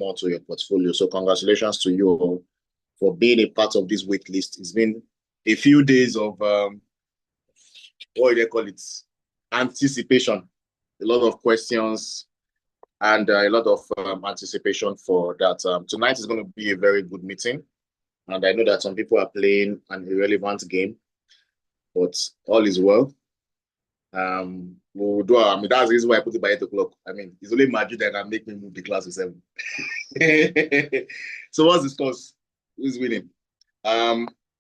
more to your portfolio. So congratulations to you all for being a part of this wait list. It's been a few days of, what do they call it? Anticipation. A lot of questions and a lot of anticipation for that. Tonight is going to be a very good meeting. And I know that some people are playing an irrelevant game, but all is well. We'll do. That's the reason why I put it by 8 o'clock. I mean, it's only Madrid that can make me move the class to 7. So what's the scores? Who's winning?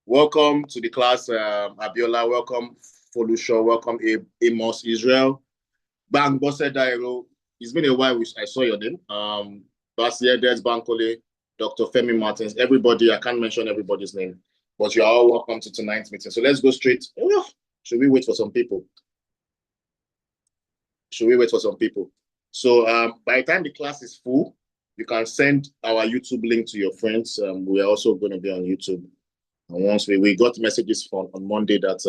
Welcome to the class, Abiola. Welcome, Folusho. Welcome, Amos, Israel. Bang, Bosse Dairo. It's been a while which I saw your name. Basia, Des Bankole, Dr. Femi Martins, everybody. I can't mention everybody's name, but you are all welcome to tonight's meeting. So let's go straight. Should we wait for some people? So by the time the class is full, you can send our YouTube link to your friends. We are also going to be on YouTube. And once we got messages on Monday that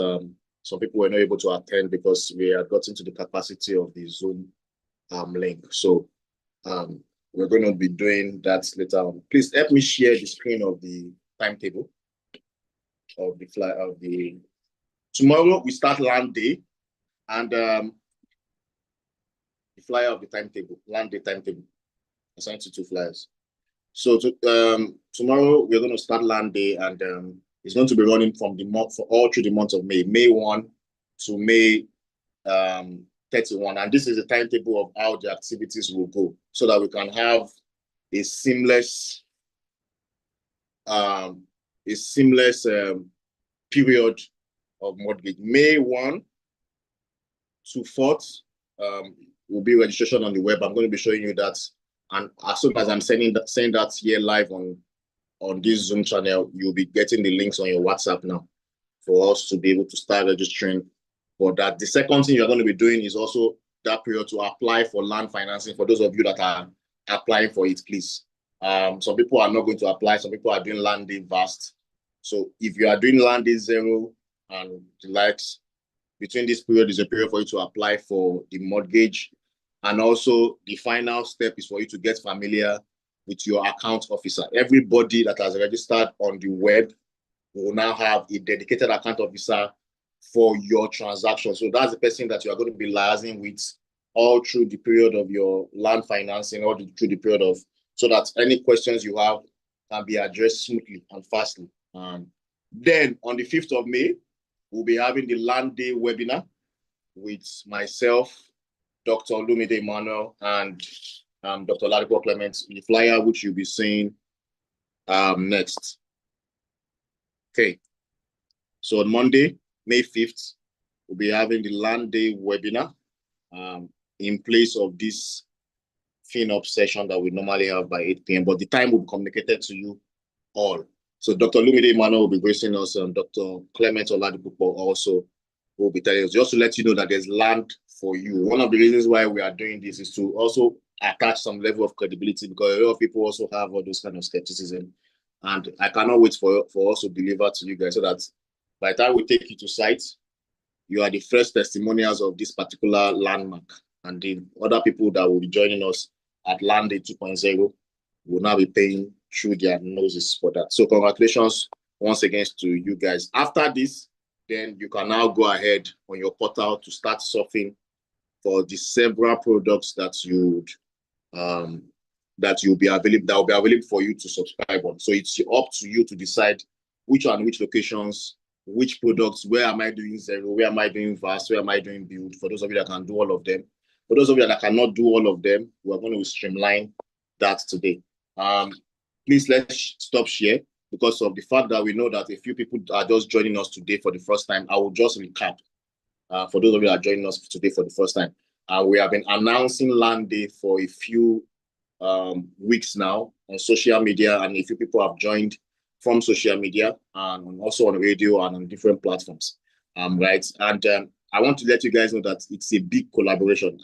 some people were not able to attend because we had gotten to the capacity of the Zoom link. So we're going to be doing that later on. Please help me share the screen of the timetable of the fly of the. Tomorrow we start Landey, and the flyer of the timetable, Landey timetable. I sent you 2 flyers. So tomorrow we're going to start Landey, and it's going to be running from the month for all through the month of May, May 1 to May 31. And this is the timetable of how the activities will go, so that we can have a seamless period of mortgage. May 1 to 4th will be registration on the web. I'm going to be showing you that, and as soon as I'm saying that here live on this Zoom channel, you'll be getting the links on your WhatsApp now for us to be able to start registering for that. The second thing you're going to be doing is also that period to apply for land financing. For those of you that are applying for it, please. Some people are not going to apply. Some people are doing Landey Vast. So if you are doing Landey 0 and the likes, between this period is a period for you to apply for the mortgage. And also the final step is for you to get familiar with your account officer. Everybody that has registered on the web will now have a dedicated account officer for your transaction. So that's the person that you are going to be liaising with all through the period of your land financing, through the period of, so that any questions you have can be addressed smoothly and fastly. Then on the 5th of May, we'll be having the Landey webinar with myself, Dr. Olumide Emmanuel, and Dr. Ladipo Clement, the flyer which you'll be seeing next. Okay. So on Monday, May 5th, we'll be having the Landey webinar in place of this FinOps session that we normally have by 8 p.m. But the time will be communicated to you all. So Dr. Olumide Emmanuel will be gracing us, and Dr. Clement Oladipo also will be telling us, just to let you know that there's land for you. One of the reasons why we are doing this is to also attach some level of credibility, because a lot of people also have all those kind of skepticism. And I cannot wait for us to deliver to you guys, so that by the time we take you to site, you are the first testimonials of this particular landmark. And the other people that will be joining us at Landey 2.0 will now be paying through their noses for that. So congratulations once again to you guys. After this, then you can now go ahead on your portal to start surfing for the several products that you'll be available for you to subscribe on. So it's up to you to decide which locations, which products, where am I doing 0, where am I doing vast, where am I doing build, for those of you that can do all of them. For those of you that cannot do all of them, we're going to streamline that today. Please let's stop share, because of the fact that we know that a few people are just joining us today for the first time. I will just recap for those of you that are joining us today for the first time. We have been announcing Landey for a few weeks now on social media, and a few people have joined from social media and also on radio and on different platforms. Right, and I want to let you guys know that it's a big collaboration.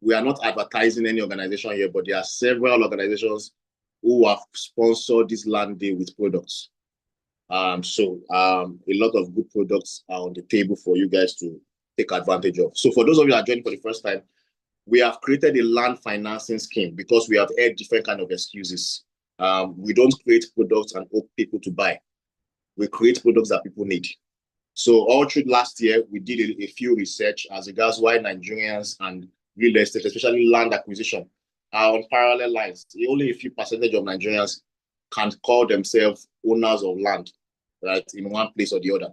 We are not advertising any organization here, but there are several organizations who have sponsored this Landey with products. So a lot of good products are on the table for you guys to take advantage of. So for those of you that are joining for the first time, we have created a land financing scheme because we have heard different kind of excuses. We don't create products and hope people to buy. We create products that people need. So all through last year, we did a few research as regards why Nigerians and real estate, especially land acquisition, are on parallel lines. Only a few percentage of Nigerians can call themselves owners of land, right, in one place or the other.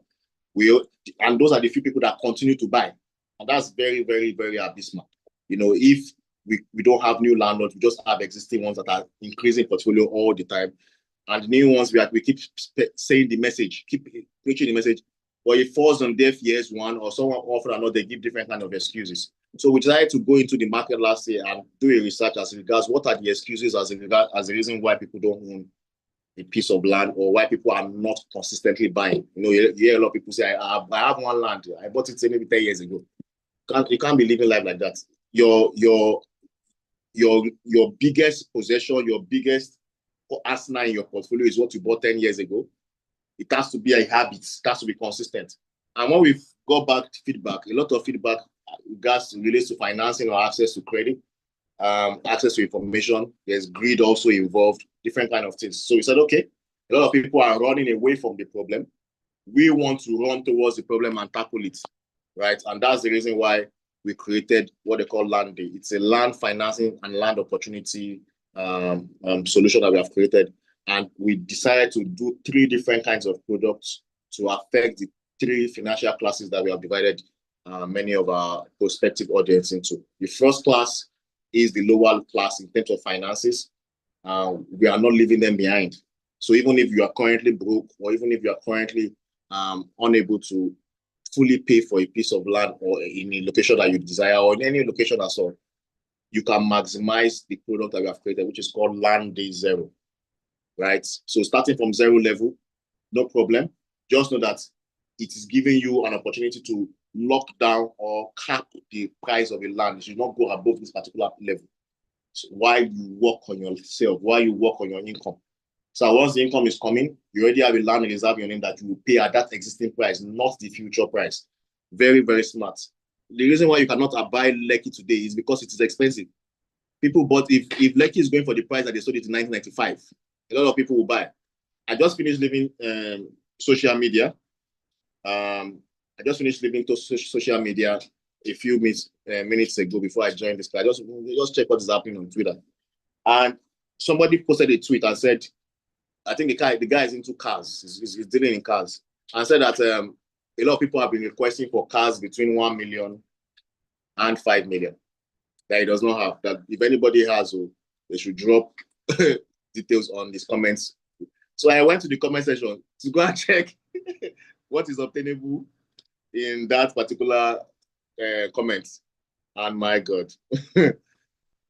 And those are the few people that continue to buy. And that's very, very, very abysmal. You know, if we don't have new landlords, we just have existing ones that are increasing portfolio all the time. And the new ones, we keep saying the message, keep preaching the message, but it falls on deaf ears, one, or someone often or not, they give different kind of excuses. So we decided to go into the market last year and do a research as regards what are the excuses as the reason why people don't own a piece of land or why people are not consistently buying. You know, you hear a lot of people say, I have one land, I bought it maybe 10 years ago. You can't be living life like that. Your biggest possession, your biggest arsenal in your portfolio is what you bought 10 years ago. It has to be a habit. It has to be consistent. And when we've got back feedback, a lot of feedback relates to financing or access to credit, access to information. There's greed also involved, different kind of things. So we said, okay, a lot of people are running away from the problem. We want to run towards the problem and tackle it, right? And that's the reason why we created what they call Landey. It's a land financing and land opportunity solution that we have created. And we decided to do 3 different kinds of products to affect the 3 financial classes that we have divided many of our prospective audience into. The first class is the lower class in terms of finances. We are not leaving them behind. So even if you are currently broke, or even if you are currently unable to fully pay for a piece of land or in a location that you desire, or in any location at all, you can maximize the product that we have created, which is called Landey Zero, right? So starting from zero level, no problem. Just know that it is giving you an opportunity to lock down or cap the price of a land. You should not go above this particular level. So while you work on yourself, while you work on your income. So once the income is coming, you already have a land reserve in your name that you will pay at that existing price, not the future price. Very, very smart. The reason why you cannot buy Lekki today is because it is expensive. People bought, if Lekki is going for the price that they sold it in 1995, a lot of people will buy. I just finished leaving social media. I just finished leaving social media a few minutes ago before I joined this class. Just check what is happening on Twitter. And somebody posted a tweet and said, I think the guy is into cars. He's dealing in cars. And said that a lot of people have been requesting for cars between 1 million and 5 million that he does not have. That if anybody has, they should drop details on these comments. So I went to the comment section to go and check what is obtainable in that particular comment. And my God, it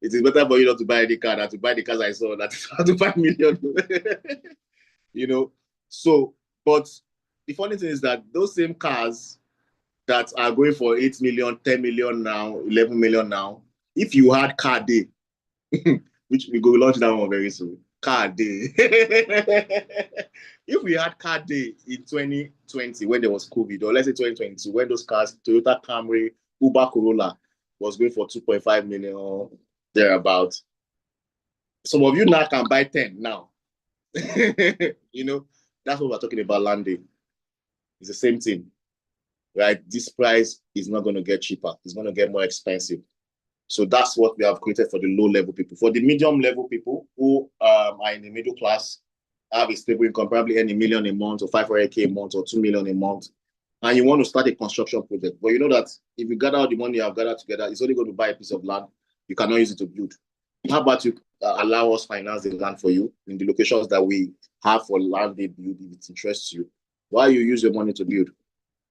is better for you not to buy any car than to buy the cars I saw that is to 5 million. You know, so, but the funny thing is that those same cars that are going for 8 million, 10 million now, 11 million now, if you had car day, which we go launch that one very soon, car day. If we had car day in 2020 when there was COVID, or let's say 2022, when those cars, Toyota Camry, Uber Corolla, was going for 2.5 million, thereabouts. Some of you now can buy 10 now. You know, that's what we're talking about, Landey. It's the same thing, right? This price is not going to get cheaper. It's going to get more expensive. So that's what we have created for the low-level people. For the medium-level people who are in the middle class, have a stable income, probably earn $1 million a month, or 500K a month, or 2 million a month, and you want to start a construction project, but you know that if you gather all the money you have gathered together, it's only going to buy a piece of land. You cannot use it to build. How about you allow us finance the land for you in the locations that we have for land they build if it interests you, while you use your money to build,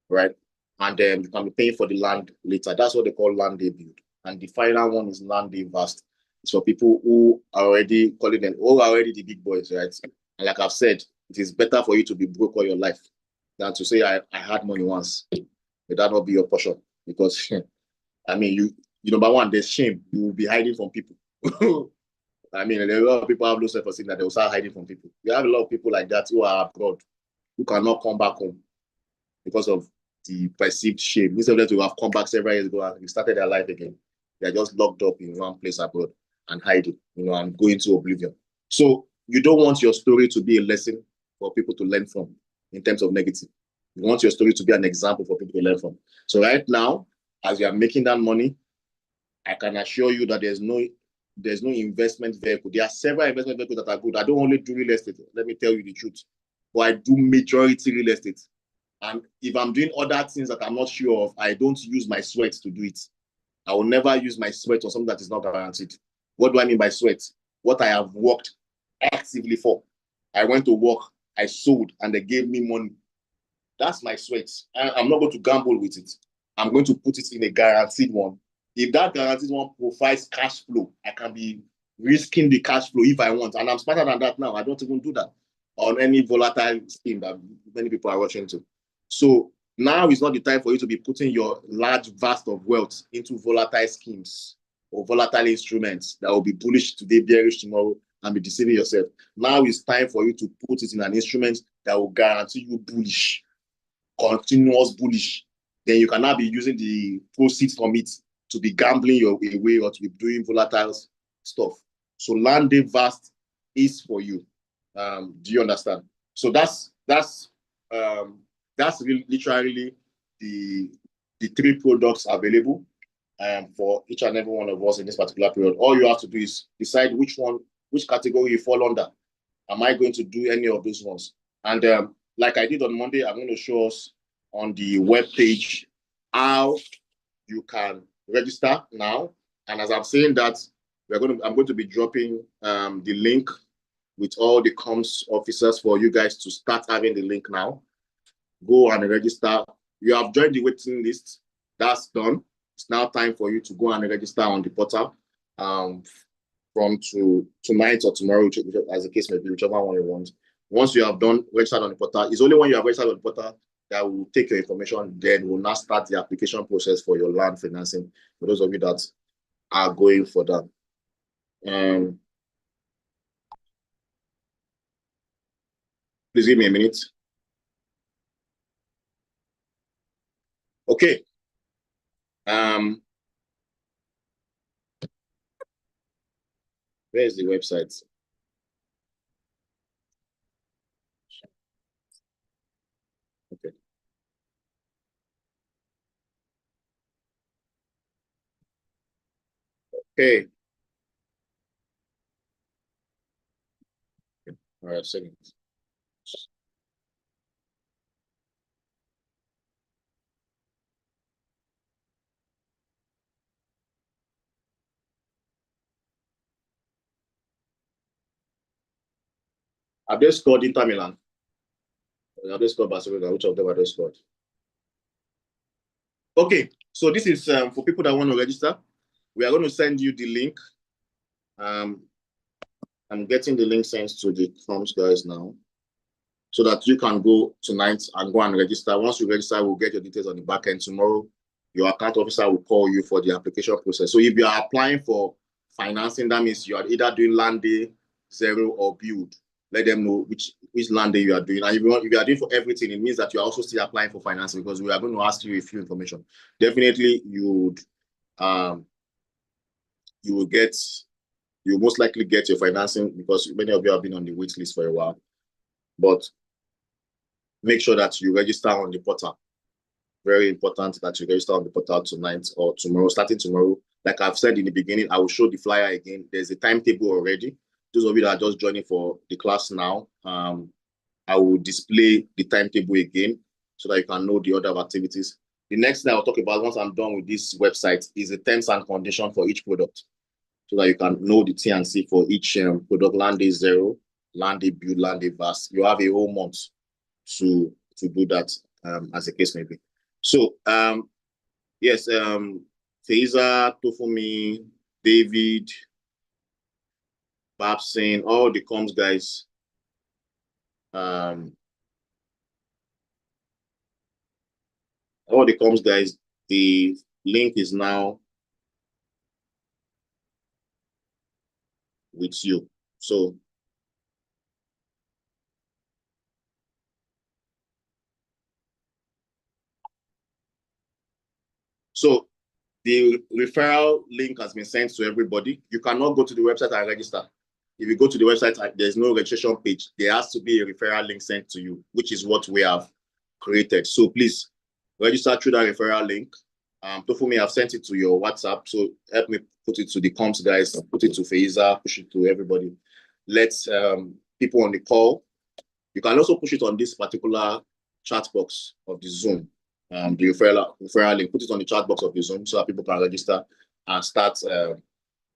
right? And then you can be paying for the land later. That's what they call land they build. And the final one is land they invest. It's for people who are already calling them, who are already the big boys, right? And like I've said, it is better for you to be broke all your life than to say I had money once. May that not be your portion? Because I mean, you number one, there's shame. You will be hiding from people. I mean, a lot of people have low self-esteem that they will start hiding from people. You have a lot of people like that who are abroad, who cannot come back home because of the perceived shame. Instead of them to have come back several years ago and restarted their life again. They're just locked up in one place abroad and hiding, and going to oblivion. So you don't want your story to be a lesson for people to learn from in terms of negative. You want your story to be an example for people to learn from. So right now, as you are making that money, I can assure you that there's no investment vehicle. There are several investment vehicles that are good. I don't only do real estate. Let me tell you the truth. But I do majority real estate. And if I'm doing other things that I'm not sure of, I don't use my sweat to do it. I will never use my sweat on something that is not guaranteed. What do I mean by sweat? What I have worked actively for. I went to work, I sold, and they gave me money. That's my sweat. I'm not going to gamble with it. I'm going to put it in a guaranteed one. If that guaranteed one provides cash flow, I can be risking the cash flow if I want. And I'm smarter than that now. I don't even do that on any volatile scheme that many people are rushing to. So now is not the time for you to be putting your large vast of wealth into volatile schemes or volatile instruments that will be bullish today, bearish tomorrow, and be deceiving yourself. Now it's time for you to put it in an instrument that will guarantee you bullish, continuous bullish. Then you cannot be using the proceeds from it to be gambling your way or to be doing volatile stuff. So Landey Vast is for you. Do you understand? So that's literally the three products available for each and every one of us in this particular period. All you have to do is decide which category you fall under. Am I going to do any of those ones? And like I did on Monday, I'm going to show us on the web page how you can register now. And as I'm saying that, I'm going to be dropping the link with all the comms officers for you guys to start having the link now. Go and register. You have joined the waiting list. That's done. It's now time for you to go and register on the portal from tonight or tomorrow, as the case may be, whichever one you want. Once you have done registered on the portal, it's only when you have registered on the portal that will take your information. Then we'll now start the application process for your land financing. For those of you that are going for that. Please give me a minute. Okay. Where is the website? Okay. Okay. All right, second. Have they scored Inter Milan? Have they scored Barcelona? Which of them have they scored? Okay, so this is for people that want to register. We are going to send you the link. I'm getting the link sent to the comms guys now, so that you can go tonight and go and register. Once you register, we'll get your details on the back end. Tomorrow, your account officer will call you for the application process. So if you are applying for financing, that means you are either doing Landey, Zero, or Build. Let them know which Landey you are doing. And if you are doing for everything, it means that you are also still applying for financing, because we are going to ask you a few information. Definitely, you will most likely get your financing, because many of you have been on the wait list for a while. But make sure that you register on the portal. Very important that you register on the portal tonight or tomorrow, starting tomorrow. Like I've said in the beginning, I will show the flyer again. There's a timetable already. Those of you that are just joining for the class now, I will display the timetable again so that you can know the order of activities. The next thing I'll talk about once I'm done with this website is the terms and conditions for each product, so that you can know the T&C for each product. Landey Zero, Landey Build, Landey Vast. You have a whole month to do that, as the case may be. So yes, Faiza, Tofumi, David, Babson, all the comms guys. All the comms guys, the link is now with you. So The referral link has been sent to everybody. You cannot go to the website and register. If you go to the website, there's no registration page. There has to be a referral link sent to you, which is what we have created. So please register through that referral link. Tofumi, I've sent it to your WhatsApp. So help me put it to the comms guys, put it to Faiza, push it to everybody. Let's people on the call. You can also push it on this particular chat box of the Zoom. The referral link, put it on the chat box of the Zoom so that people can register and start.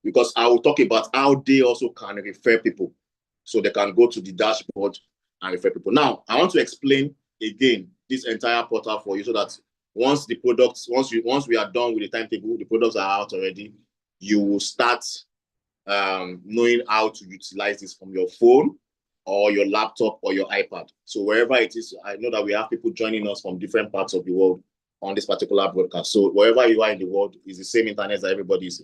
Because I will talk about how they also can refer people. So they can go to the dashboard and refer people. Now, I want to explain again this entire portal for you so that once the products, once we are done with the timetable, the products are out already, you will start knowing how to utilize this from your phone or your laptop or your iPad. So wherever it is, I know that we have people joining us from different parts of the world on this particular broadcast. So wherever you are in the world, is the same internet that everybody is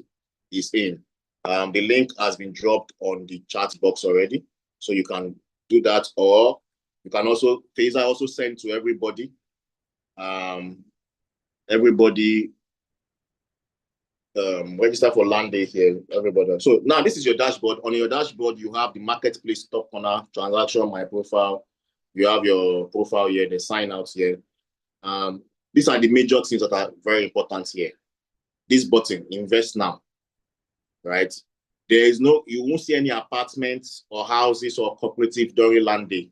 in. The link has been dropped on the chat box already. So you can do that, or you can also, Faiza also send to everybody. Register for Landey here, everybody. So now this is your dashboard. On your dashboard, you have the marketplace top corner, transaction, my profile. You have your profile here, the sign out here. These are the major things that are very important here. This button, invest now, right? There is no, you won't see any apartments or houses or cooperative during Landey.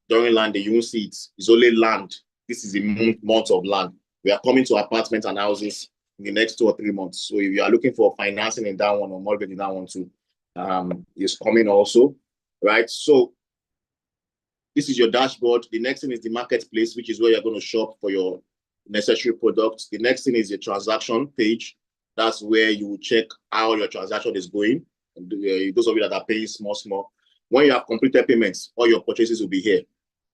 During Landey, you won't see it. It's only land. This is a month of land. We are coming to apartments and houses in the next 2 or 3 months. So if you are looking for financing in that one or mortgage in that one too, is coming also, right? So this is your dashboard. The next thing is the marketplace, which is where you're going to shop for your necessary products. The next thing is the transaction page. That's where you will check how your transaction is going. And, those of you that are paying small. When you have completed payments, all your purchases will be here.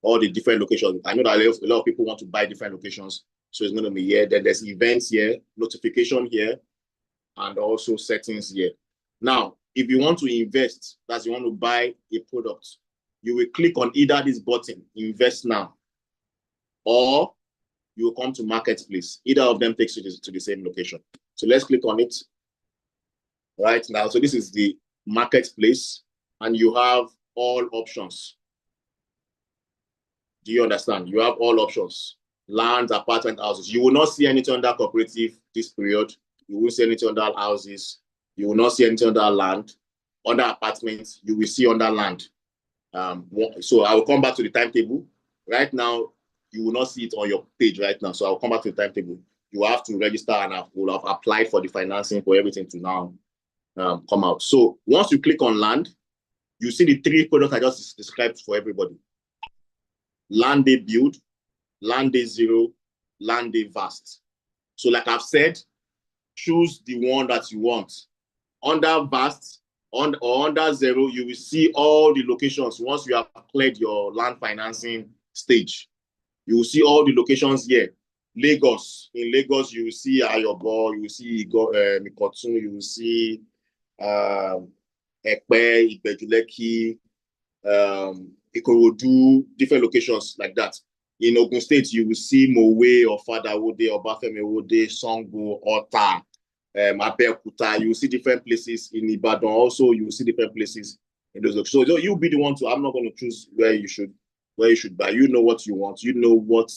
All the different locations. I know that a lot of people want to buy different locations. So it's going to be here. Then there's events here, notification here, and also settings here. Now, if you want to invest, that's you want to buy a product, you will click on either this button, invest now, or you will come to marketplace. Either of them takes you to the same location. So let's click on it right now. So this is the marketplace, and you have all options. Do you understand? You have all options. Lands, apartment, houses. You will not see anything under cooperative this period. You will see anything under houses. You will not see anything under land. Under apartments, you will see under land. So I will come back to the timetable. Right now, you will not see it on your page right now. So I'll come back to the timetable. You have to register and will have applied for the financing for everything to now come out. So once you click on land, you see the 3 products I just described for everybody. Landey Build, Landey Zero, Landey Vast. So like I've said, choose the one that you want. Under Vast or under Zero, you will see all the locations once you have cleared your land financing stage. You will see all the locations here. Lagos. In Lagos, you will see Ayobo, you will see Mikotun, you will see Ekpe, Ibejuleki, Ikorodu, different locations like that. In Ogun State, you will see Mowe, Ofada-Wode, Obafemi-Wode, Sango, Ota, Abeokuta. You will see different places in Ibadan. Also, you will see different places in those locations. So you'll be the one to. I'm not going to choose where you should buy. You know what you want. You know what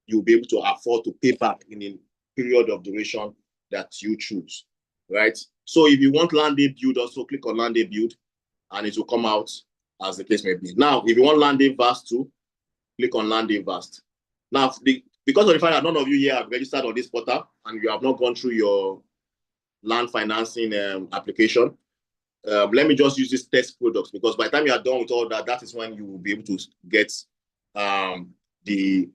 you'll be able to afford to pay back in a period of duration that you choose, right? So if you want Landey Build, also click on Landey Build, and it will come out as the case may be. Now, if you want Landey Vast too, click on Landey Vast. Now, because of the fact that none of you here have registered on this portal and you have not gone through your land financing application, let me just use this test products, because by the time you are done with all that, that is when you will be able to get the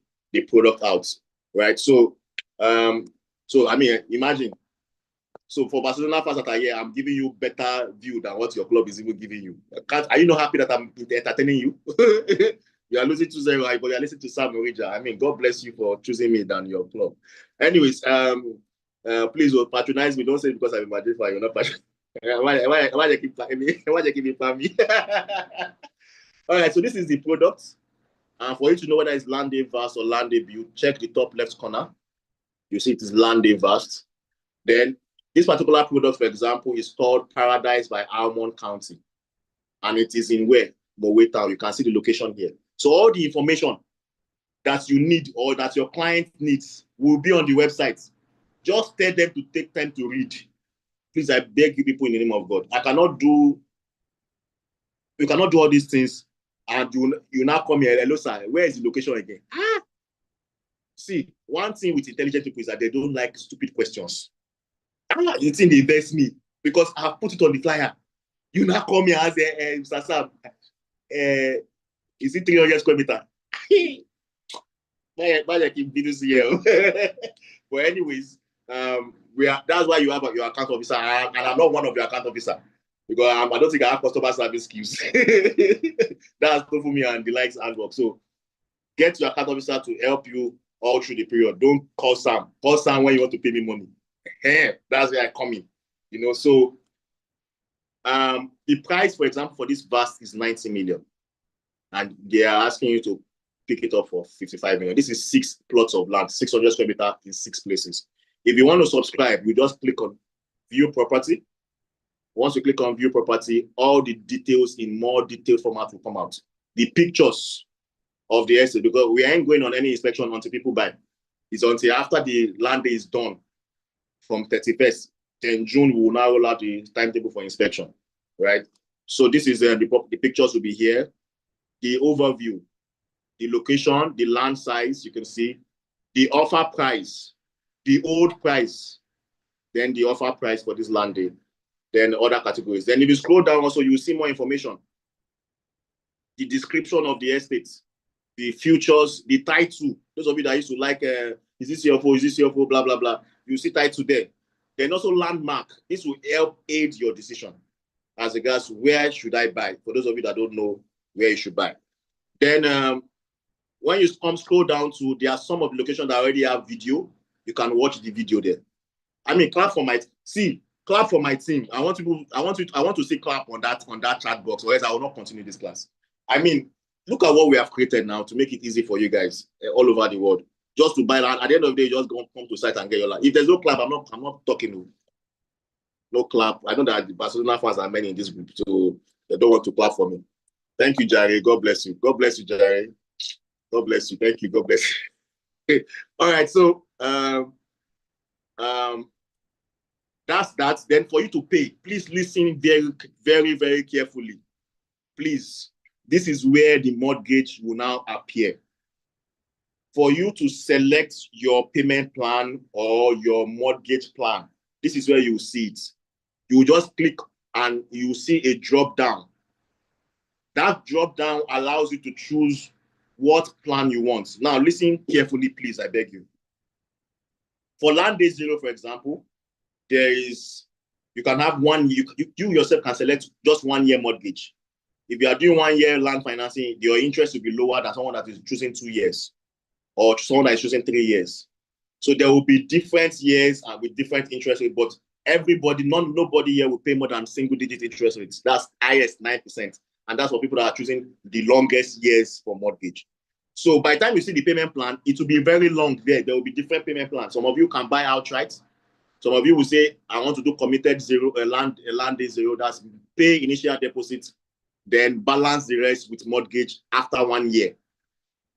product out, right? So, I mean, imagine. So for Barcelona fans that are here, I'm giving you better view than what your club is even giving you. Are you not happy that I'm entertaining you? You are losing 2-0, but you are listening to Sam Orija. I mean, God bless you for choosing me than your club. Anyways, please patronize me. Don't say because I'm a Madrid fan, you're not patronize. Why they keep me? Why they keep me? All right, so this is the product. And for you to know whether it's Landey Vast or Landey Build, check the top left corner. You see it is Landey Vast. Then this particular product, for example, is called Paradise by Almond County. And it is in where? Mowe Town. You can see the location here. So all the information that you need or that your client needs will be on the website. Just tell them to take time to read. Please, I beg you people in the name of God. You cannot do all these things and you now come here. Hello, sir. Where is the location again? See, one thing with intelligent people is that they don't like stupid questions. The thing they invest me because I've put it on the flyer. You now come here as Mr. Sam. Is it 300 square meter? But anyways, that's why you have your account officer, and I'm not one of your account officer because I don't think I have customer service skills. That's good for me and the likes and work. So get your account officer to help you all through the period. Don't call Sam. Call Sam when you want to pay me money. That's where I come in. You know, so the price, for example, for this vast is 90 million. And they are asking you to pick it up for 55 million. This is 6 plots of land, 600 square meter in 6 places. If you want to subscribe, you just click on view property. Once you click on view property, all the details in more detailed format will come out. The pictures of the estate, because we ain't going on any inspection until people buy. It's until after the land is done from 31st, then June we will now roll out the timetable for inspection, right? So this is the pictures will be here. The overview, the location, the land size, you can see, the offer price, the old price, then the offer price for this land day, then other categories. Then if you scroll down also, you will see more information. The description of the estate, the futures, the title. Those of you that used to like, is this your phone, is this your phone, blah, blah, blah. You see title there. Then also landmark. This will help aid your decision as regards where should I buy, for those of you that don't know where you should buy. Then when you scroll down to, there are some of the locations that already have video. You can watch the video there. I mean, clap for my team. I want to see clap on that chat box, or else I will not continue this class. I mean, look at what we have created now to make it easy for you guys all over the world. Just to buy land. At the end of the day, just go come to site and get your land. If there's no clap, I'm not talking. No clap. I know that the Barcelona fans are many in this group, so they don't want to clap for me. Thank you, Jerry. God bless you. God bless you, Jerry. God bless you. Thank you. God bless you. All right. So that's that. Then for you to pay, please listen very, very, very carefully. Please. This is where the mortgage will now appear. For you to select your payment plan or your mortgage plan, this is where you see it. You just click and you see a drop down. That drop down allows you to choose what plan you want. Now, listen carefully, please, I beg you. For Landey 0, for example, you can have you yourself can select just 1 year mortgage. If you are doing 1 year land financing, your interest will be lower than someone that is choosing 2 years or someone that is choosing 3 years. So there will be different years and with different interest rates, but nobody here will pay more than single-digit interest rates. That's highest 9%. And that's for people that are choosing the longest years for mortgage. So by the time you see the payment plan, it will be very long there. There will be different payment plans. Some of you can buy outright. Some of you will say, I want to do committed zero, Landey 0. That's pay initial deposit, then balance the rest with mortgage after 1 year.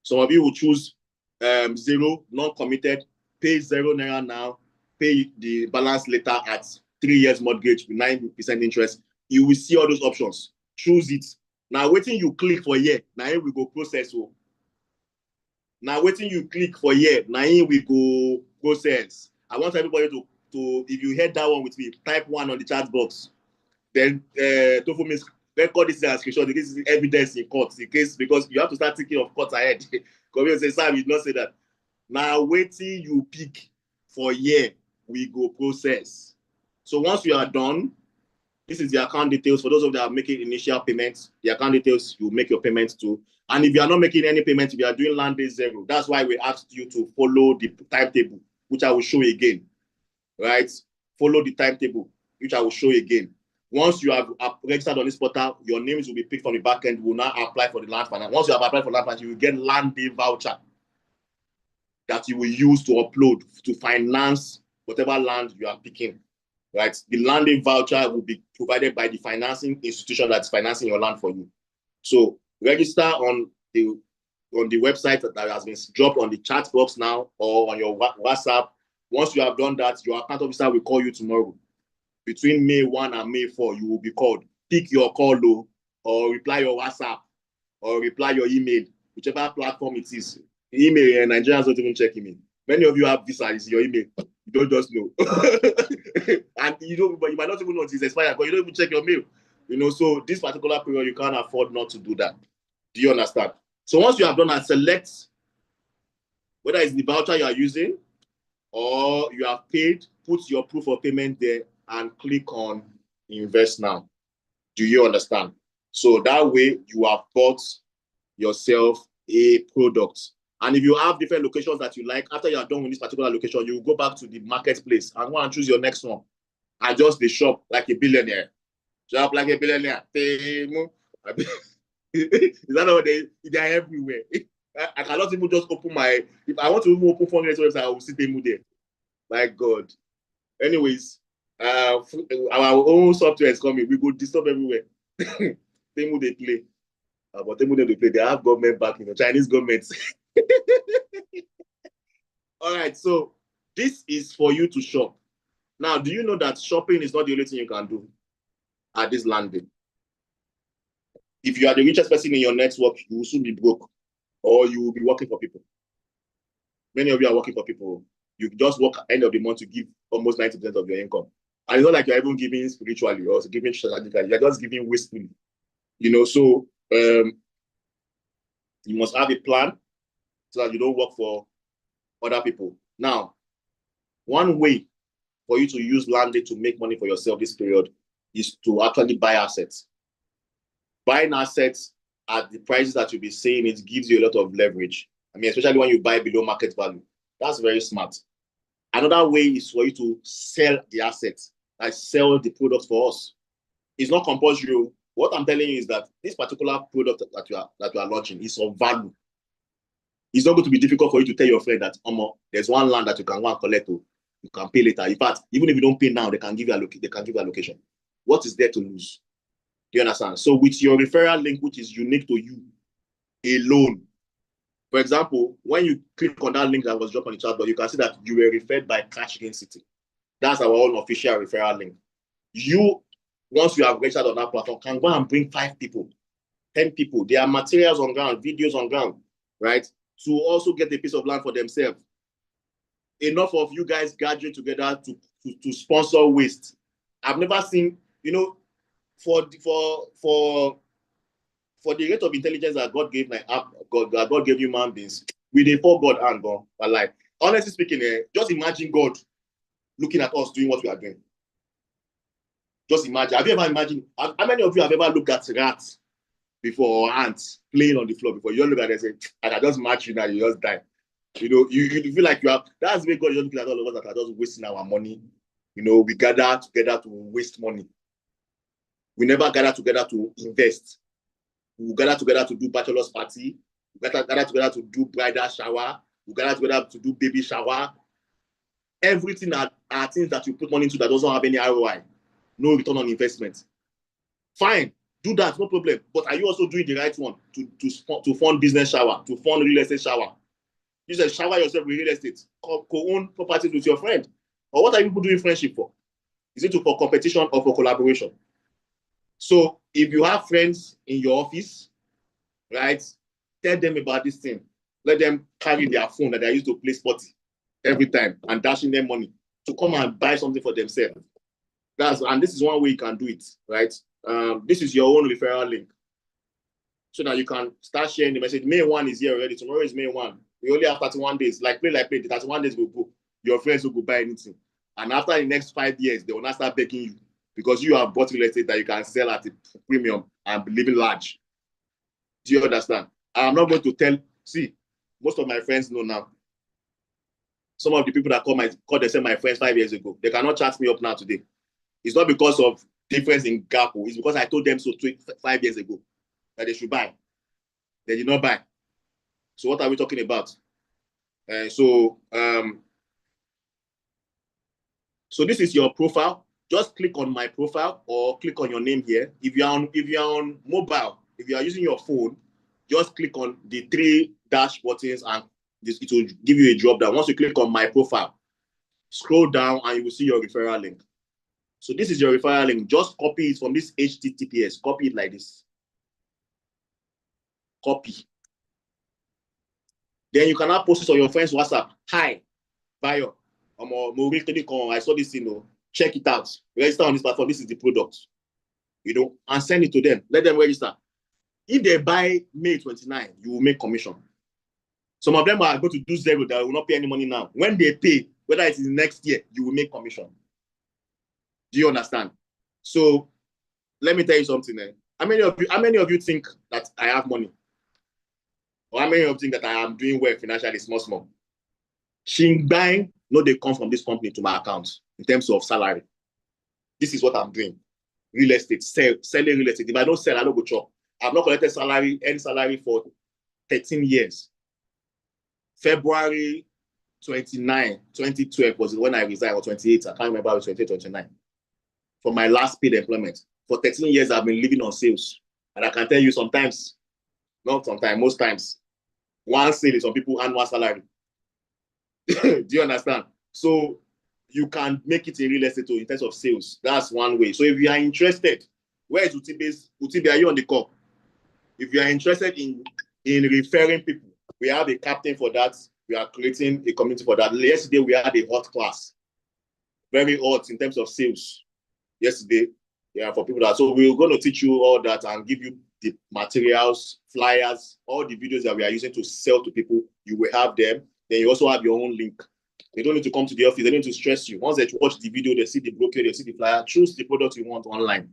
Some of you will choose 0, non-committed, pay 0 naira now, pay the balance later at 3 years mortgage with 9% interest. You will see all those options. Choose it. Now, waiting you click for here, now here we go process. So now waiting you click for here, now here we go process. I want everybody to if you heard that one with me, type 1 on the chat box. Then Tofu means record this as screenshot. This is evidence in court. In case, because you have to start thinking of court ahead. Because you say, Sam, you did not say that. Now waiting you pick for here, we go process. So once you are done, this is the account details. For those of you that are making initial payments, the account details, you make your payments to. And if you are not making any payments, if you are doing Landey 0, that's why we asked you to follow the timetable, which I will show you again. Right? Follow the timetable, which I will show you again. Once you have registered on this portal, your names will be picked from the back end. You will now apply for the land finance. Once you have applied for land finance, you will get Landey voucher. that you will use to upload to finance whatever land you are picking, right? The landing voucher will be provided by the financing institution that's financing your land for you. So register on the website that has been dropped on the chat box now or on your WhatsApp. Once you have done that, your account officer will call you tomorrow. Between May 1 and May 4, you will be called. Pick your call though, or reply your WhatsApp, or reply your email, whichever platform it is. Email, and Nigerians don't even check email. Many of you have visa, it's your email. You don't just know. And you don't, but you might not even know it's expired because you don't even check your mail. You know, so this particular period, you can't afford not to do that. Do you understand? So once you have done that, select whether it's the voucher you are using or you have paid, put your proof of payment there and click on invest now. Do you understand? So that way you have bought yourself a product. And if you have different locations that you like, after you are done with this particular location, you will go back to the marketplace and go and choose your next one. Adjust the shop like a billionaire. Shop like a billionaire. Is that what they're everywhere? I cannot even just open my, if I want to even open 400 website, I will see them there. My God. Anyways, our own software is coming. We go disturb everywhere. Temu they play. But Temu they play. They have government backing, the Chinese government. All right, so this is for you to shop. Now, do you know that shopping is not the only thing you can do at this landing? If you are the richest person in your network, you will soon be broke, or you will be working for people. Many of you are working for people. You just work at the end of the month to give almost 90% of your income. And it's not like you're even giving spiritually or giving strategically. You're just giving wastefully. You know, so you must have a plan so that you don't work for other people. Now, one way for you to use Landey to make money for yourself this period is to actually buy assets. Buying assets at the prices that you'll be saying, it gives you a lot of leverage. I mean, especially when you buy below market value. That's very smart. Another way is for you to sell the assets, like sell the products for us. It's not compulsory. What I'm telling you is that this particular product that you are launching is of value. It's not going to be difficult for you to tell your friend that, there's one land that you can go and collect. You can pay later. In fact, even if you don't pay now, they can give you a location. What is there to lose? Do you understand? So with your referral link, which is unique to you alone, for example, when you click on that link that was dropped on the chat, but you can see that you were referred by Cash Gain City. That's our own official referral link. You, once you have registered on that platform, can go and bring 5 people, 10 people. There are materials on ground, videos on ground, right? To also get a piece of land for themselves. Enough of you guys gathering together to sponsor waste. I've never seen, you know, for the rate of intelligence that God gave God gave human beings, we dey for God and God. But like, honestly speaking, just imagine God looking at us doing what we are doing. Just imagine. Have you ever imagined? How many of you have ever looked at rats before or ants playing on the floor before? You don't look at them and say, "I can just match you now, you just die." You know, you feel like you have. That's where God is looking at all of us that are just wasting our money. You know, we gather together to waste money. We never gather together to invest. We gather together to do bachelor's party. We gather together to do bridal shower. We gather together to do baby shower. Everything are things that you put money into that doesn't have any ROI, no return on investment. Fine, do that, no problem. But are you also doing the right one to fund business shower, to fund real estate shower? You said shower yourself with real estate, co-own properties with your friend. Or what are people doing friendship for? Is it for competition or for collaboration? So if you have friends in your office, right, tell them about this thing. Let them carry their phone that they used to play sporty every time and dashing them money to come and buy something for themselves. And this is one way you can do it, right? This is your own referral link. So that you can start sharing the message. May 1 is here already. Tomorrow is May 1. We only have 31 days. Like play. The 31 days will go. Your friends will go buy anything. And after the next 5 years, they will not start begging you because you have bought real estate that you can sell at a premium and be living large. Do you understand? I'm not going to tell. See, most of my friends know now. Some of the people that call themselves my friends 5 years ago, they cannot chat me up now today. It's not because of difference in gap. It's because I told them so 5 years ago that they should buy. They did not buy. So what are we talking about? So this is your profile. Just click on my profile or click on your name here. If you're on mobile, if you are using your phone, just click on the 3 dash buttons and it will give you a drop down. Once you click on my profile, scroll down and you will see your referral link. So this is your referral link. Just copy it from this HTTPS. Copy it like this. Copy. Then you cannot post it on your friend's WhatsApp. Hi, Bayo. I saw this thing. Check it out. Register on this platform. This is the product. And send it to them. Let them register. If they buy May 29, you will make commission. Some of them are going to do zero, that will not pay any money now. When they pay, whether it is next year, you will make commission. Do you understand? So let me tell you something. How many of you think that I have money? Or how many of you think that I am doing well financially, small? Buying, no, they come from this company to my account in terms of salary. This is what I'm doing. Real estate, selling real estate. If I don't sell, I don't go chop. I've not collected any salary for 13 years. February 29, 2012 was when I resigned, or 28. I can't remember, it was 28, 29. For my last paid employment. For 13 years, I've been living on sales. And I can tell you sometimes, not sometimes, most times, one sale is some people annual salary. Do you understand? So you can make it in real estate in terms of sales. That's one way. So if you are interested, where is Utibe's? Utibe, are you on the call? If you are interested in referring people, we have a captain for that. We are creating a community for that. Yesterday, we had a hot class. Very hot in terms of sales. Yesterday, yeah, for people that. So we're going to teach you all that and give you the materials, flyers, all the videos that we are using to sell to people. You will have them. Then you also have your own link. They don't need to come to the office. They don't need to stress you. Once they watch the video, they see the brochure, they see the flyer, choose the product you want online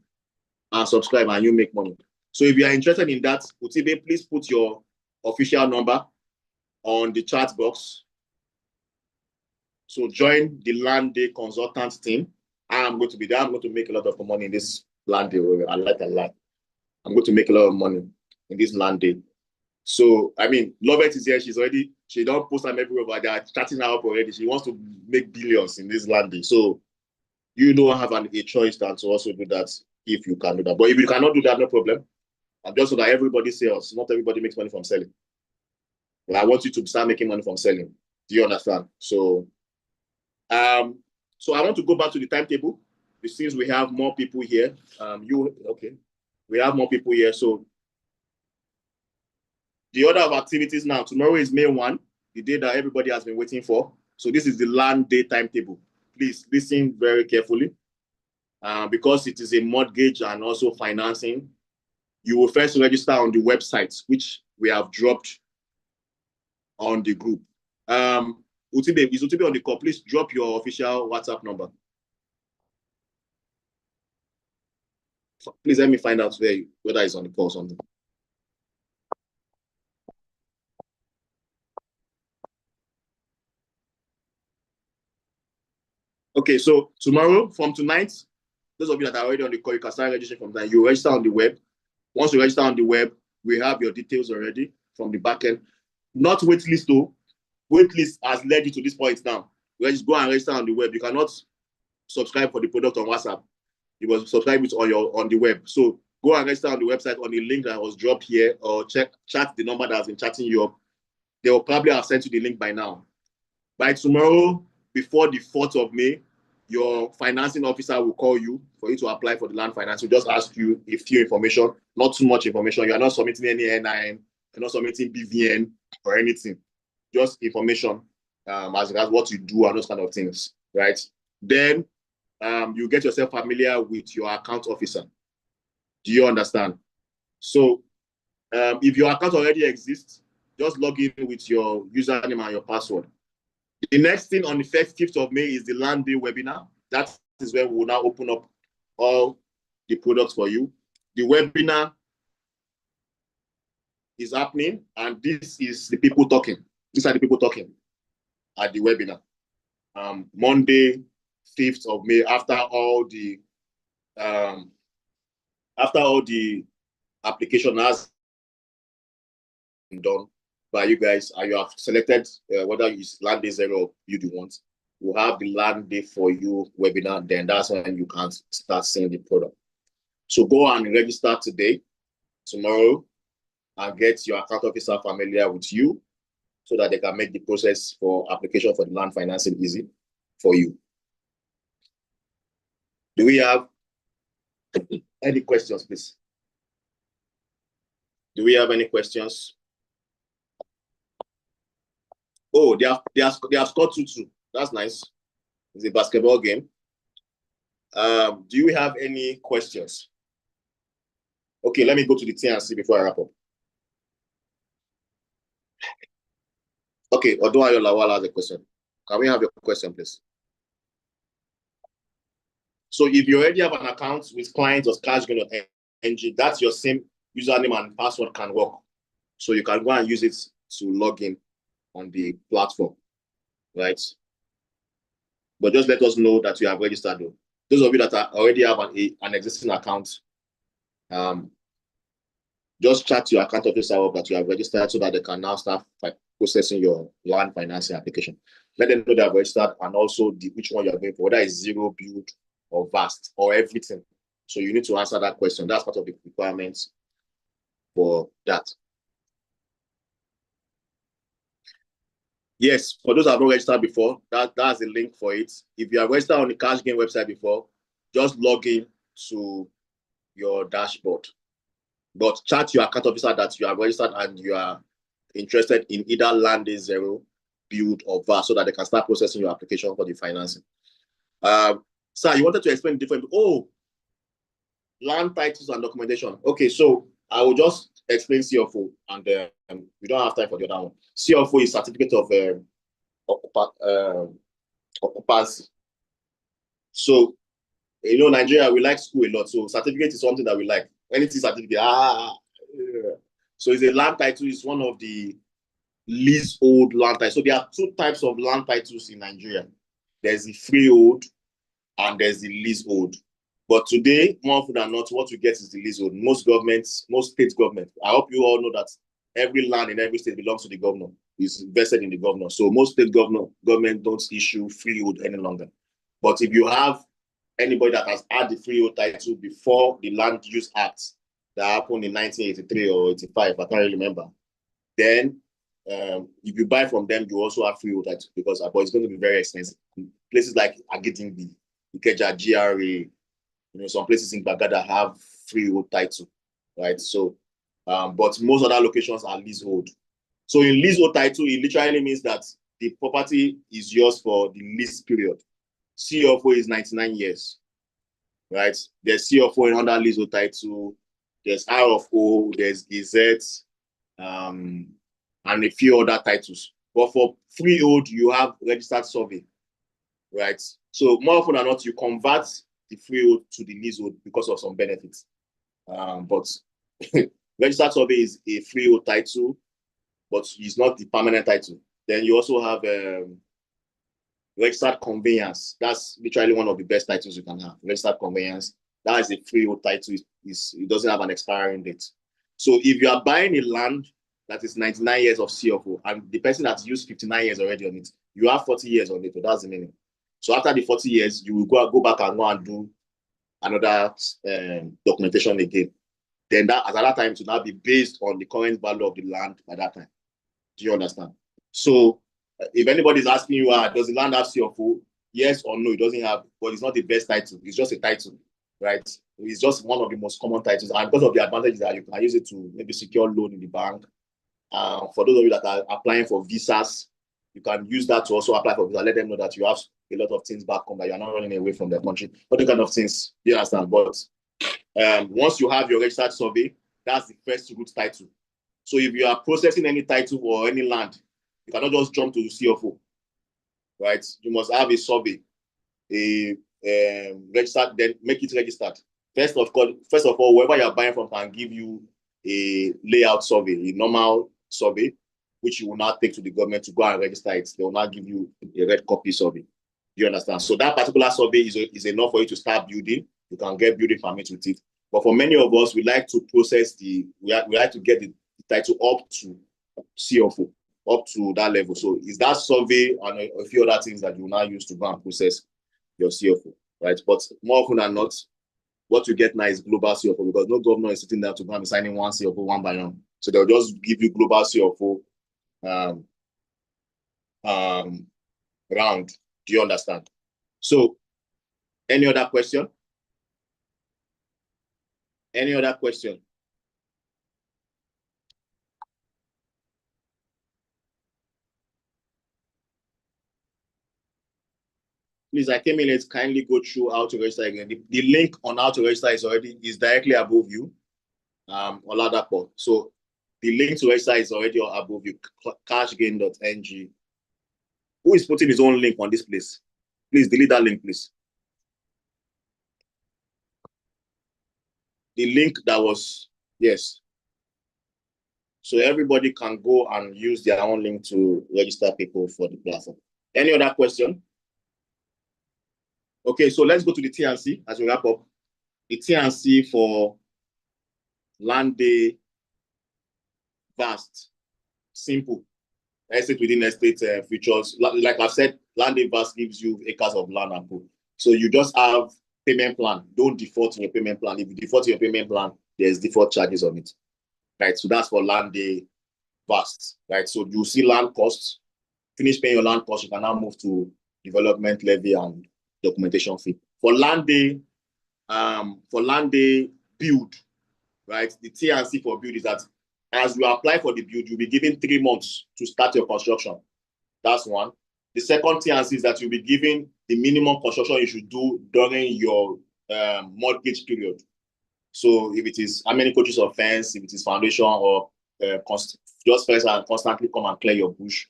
and subscribe and you make money. So if you are interested in that, Utibe, please put your official number on the chat box. So join the Landey consultant team. I'm going to be there. I'm going to make a lot of money in this Landey. I like a lot. I'm going to make a lot of money in this Landey. So, I mean, Lovett is here. She don't post them everywhere, but they are chatting her up already. She wants to make billions in this Landey. So, you don't have a choice than to also do that if you can do that. But if you cannot do that, no problem. I'm just so that everybody sells. Not everybody makes money from selling. Well, I want you to start making money from selling. Do you understand? So I want to go back to the timetable. Since we have more people here, we have more people here. So the order of activities now, tomorrow is May 1, the day that everybody has been waiting for. So this is the Landey timetable. Please listen very carefully. Because it is a mortgage and also financing, you will first register on the website, which we have dropped on the group. Utibe, is Utibe on the call? Please drop your official WhatsApp number. Please let me find out whether it's on the call or something. Okay, so tomorrow, from tonight, those of you that are already on the call, you can start registering from there. You register on the web. Once you register on the web, we have your details already from the backend. Not waitlist though. Waitlist has led you to this point now. Just go and register on the web. You cannot subscribe for the product on WhatsApp. You must subscribe it on the web. So go and register on the website on the link that was dropped here, or chat the number that has been chatting you up. They will probably have sent you the link by now. By tomorrow, before the 4th of May, your financing officer will call you for you to apply for the land finance. We'll just ask you a few information, not too much information. You are not submitting any NIN, you're not submitting BVN or anything. Just information as regards what you do and those kind of things, right? Then you get yourself familiar with your account officer. Do you understand? So if your account already exists, just log in with your username and your password. The next thing on the 5th of May is the Landey webinar. That is where we will now open up all the products for you. The webinar is happening, and this is the people talking. These are the people talking at the webinar. Monday, 5th of May, after all the application has been done, by you guys, and you have selected whether it's Landey 0 or Build You Want. We'll have the Landey for You webinar, then that's when you can start seeing the product. So go and register today, tomorrow, and get your account officer familiar with you so that they can make the process for application for the land financing easy for you. Do we have any questions, please? Do we have any questions? Oh, they have scored 2-2. That's nice. It's a basketball game. Do you have any questions? Okay, let me go to the TNC before I wrap up. Okay, Odunayo Lawal has a question. Can we have your question, please? So if you already have an account with clients or cashgain.ng, that's your same username and password can work. So you can go and use it to log in on the platform, right? But just let us know that you have registered though. Those of you that already have an existing account, just chat to your account officer that you have registered so that they can now start processing your land financing application. Let them know they have registered and also which one you are going for, whether it's zero, build, or vast, or everything. So you need to answer that question. That's part of the requirements for that. Yes, for those who have not registered before, that's the link for it. If you are registered on the CashGain website before, just log in to your dashboard. But chat your account officer that you are registered and you are interested in either Landey 0, build, or vast so that they can start processing your application for the financing. Sir, you wanted to explain the difference. Oh, land titles and documentation. Okay, so I will just explain CFO, and we don't have time for the other one. CFO is certificate of occupancy. So, you know, Nigeria, we like school a lot. So certificate is something that we like. Anything certificate, yeah. So it's a land title. It's one of the leasehold land titles. So there are two types of land titles in Nigeria. There's the freehold and there's the leasehold. But today, more often than not, what we get is the leasehold. Most governments, most state governments, I hope you all know that every land in every state belongs to the governor, is vested in the governor. So most state government don't issue freehold any longer. But if you have anybody that has had the freehold title before the Land Use Act that happened in 1983 or 85, I can't really remember, then if you buy from them, you also have freehold title because it's going to be very expensive. Places like Agidingbi, Ikeja, GRA, some places in Bagada have freehold title, right? So, but most other locations are leasehold. So in leasehold title, it literally means that the property is yours for the lease period. CFO is 99 years, right? There's CFO in under leasehold title, there's R of O, there's Gazette, and a few other titles. But for freehold, you have registered survey, right? So more often than not, you convert the freehold to the leasehold because of some benefits. But registered survey is a freehold title, but it's not the permanent title. Then you also have registered conveyance. That's literally one of the best titles you can have. Registered conveyance. That is a freehold title. It doesn't have an expiring date. So if you are buying a land that is 99 years of CFO and the person that's used 59 years already on it, you have 40 years on it. So that's the meaning. So after the 40 years, you will go back and go and do another documentation again. Then that at that time to now be based on the current value of the land by that time. Do you understand? So if anybody is asking you, does the land have CFO? Yes or no, it doesn't have, but it's not the best title. It's just a title, right? It's just one of the most common titles. And because of the advantages that you can use it to maybe secure loan in the bank. For those of you that are applying for visas, you can use that to also apply for visa. Let them know that you have a lot of things back home, that you're not running away from the country. Other kind of things, you understand? But once you have your registered survey, that's the first root title. So if you are processing any title or any land, you cannot just jump to CFO, right? You must have a survey, registered, then make it registered. First of all, whoever you are buying from can give you a layout survey, a normal survey, which you will not take to the government to go and register it. They will not give you a red copy survey. You understand? So that particular survey is enough for you to start building. You can get building permits with it. But for many of us, we like to process we like to get the title up to CFO up to that level. So is that survey and a few other things that you now use to go and process your CFO, right? But more often than not, what you get now is global CFO, because no governor is sitting there to go and be signing one CFO one by one. So they'll just give you global CFO round. Do you understand? So any other question? Any other question? Please, I came in late. Kindly go through how to register again. The link on how to register is directly above you. Oladapo. So the link to register is already above you. Cashgain.ng. Who is putting his own link on this place? Please delete that link, please. The link that was, yes. So everybody can go and use their own link to register people for the platform. Any other question? Okay, so let's go to the TNC as we wrap up. The TNC for Landey, vast, simple. Estate within estate features. Like I've said, Landey vast gives you acres of land and pool. So you just have payment plan. Don't default in your payment plan. If you default in your payment plan, there's default charges on it. Right, so that's for Landey vast. Right, so you see land costs. Finish paying your land costs, you can now move to development levy and documentation fee. For Landey build, right? The TNC for build is that as you apply for the build, you'll be given 3 months to start your construction. That's one. The second TNC is that you'll be given the minimum construction you should do during your mortgage period. So if it is how many coaches of fence, if it is foundation or just first and constantly come and clear your bush,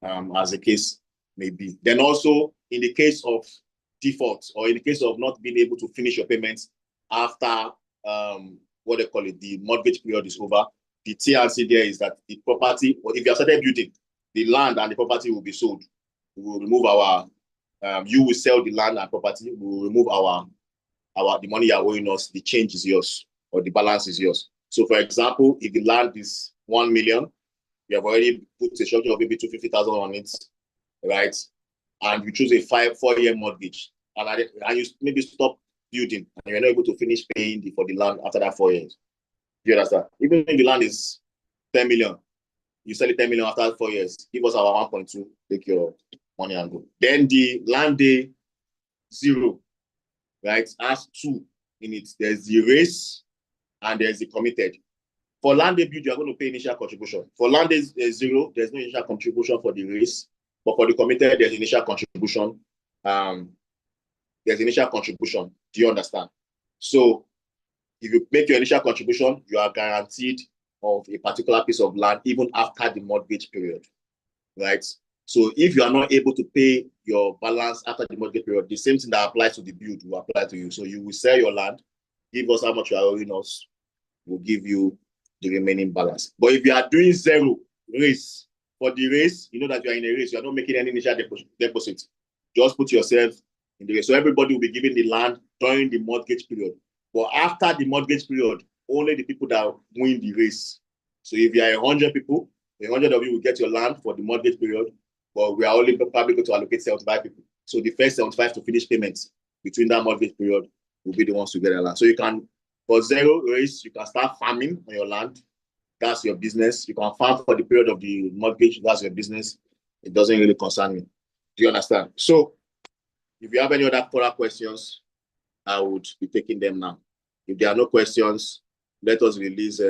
as the case may be. Then also in the case of default or in the case of not being able to finish your payments after what they call it, the mortgage period is over, the TNC there is that the property, or if you have started building, the land and the property will be sold. We will remove our, you will sell the land and property, we will remove the money you're owing us, the change is yours, or the balance is yours. So for example, if the land is 1 million, you have already put a structure of maybe 250,000 on it, right? And you choose a 4-year mortgage, and you maybe stop building, and you're not able to finish paying for the land after that 4 years. Do you understand? Even if the land is 10 million, you sell it 10 million after 4 years, give us our 1.2, take your money and go. Then the Landey zero, right, has 2 in it. There's the race and there's the committed. For Landey build, you're going to pay initial contribution. For Landey zero, there's no initial contribution for the race, but for the committed, there's initial contribution. There's initial contribution. Do you understand? So if you make your initial contribution, you are guaranteed of a particular piece of land even after the mortgage period, right? So if you are not able to pay your balance after the mortgage period, the same thing that applies to the build will apply to you. So you will sell your land, give us how much you are owing us, we'll give you the remaining balance. But if you are doing zero race, for the race, you know that you are in a race, you are not making any initial deposit. Just put yourself in the race. So everybody will be given the land during the mortgage period. But after the mortgage period, only the people that win the race. So if you are 100 people, 100 of you will get your land for the mortgage period, but we are only probably going to allocate 75 people. So the first 75 to finish payments between that mortgage period will be the ones to get a land. So you can, for zero race, you can start farming on your land. That's your business. You can farm for the period of the mortgage. That's your business. It doesn't really concern me. Do you understand? So if you have any other further questions, I would be taking them now. If there are no questions, let us release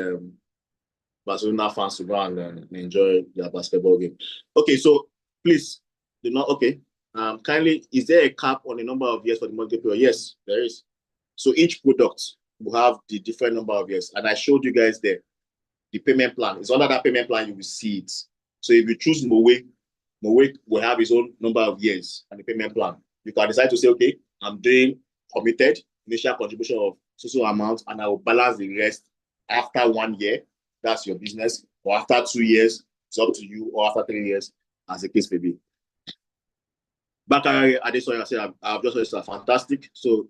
Barcelona fans to go and enjoy their basketball game. Okay, so please do not. Okay, kindly, is there a cap on the number of years for the mortgage period? Yes, there is. So each product will have the different number of years, and I showed you guys there the payment plan. It's under that payment plan you will see it. So if you choose Mowe will have his own number of years and the payment plan. You can decide to say, okay, I'm doing committed initial contribution of so amount, and I will balance the rest after 1 year. That's your business. Or after 2 years, it's up to you. Or after 3 years, as the case may be. Bakari Adesoya said, I've just registered. Fantastic. So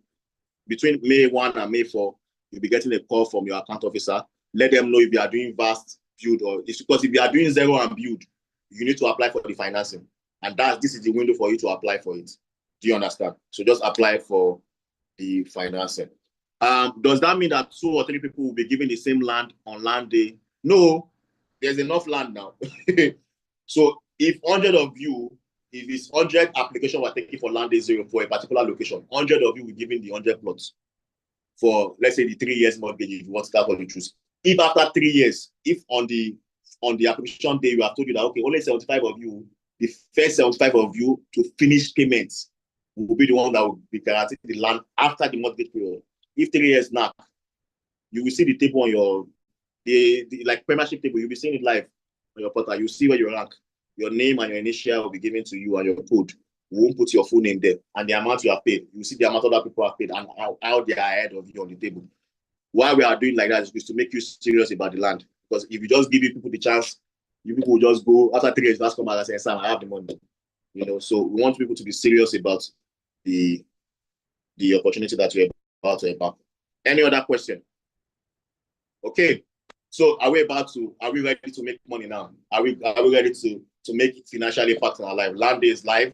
between May 1 and May 4, you'll be getting a call from your account officer. Let them know if you are doing vast build, or it's because if you are doing zero and build, you need to apply for the financing. And this is the window for you to apply for it. Do you understand? So just apply for the financing. Does that mean that 2 or 3 people will be given the same land on land day? No, there's enough land now. So if 100 of you, if it's 100 application we're taking for land day 0 for a particular location, 100 of you will give in the 100 plots for, let's say, the 3 years mortgage if you want to start for the truth. If after 3 years, if on the application day you have told you that, okay, only 75 of you, the first 75 of you to finish payments will be the one that will be guaranteed the land after the mortgage period. If 3 years now, you will see the table on your, like premiership table, you'll be seeing it live on your portal. You see where you rank. Your name and your initial will be given to you and your code. You won't put your full name there. And the amount you have paid, you see the amount other people have paid and how they are ahead of you on the table. Why we are doing like that is to make you serious about the land. Because if you just give people the chance, you people will just go after 3 years, just come back and say, Sam, I have the money. You know, so we want people to be serious about the opportunity that we're about to embark. Any other question? Okay. So are we ready to make money now? Are we ready to make financial impact in our life? Landey is live.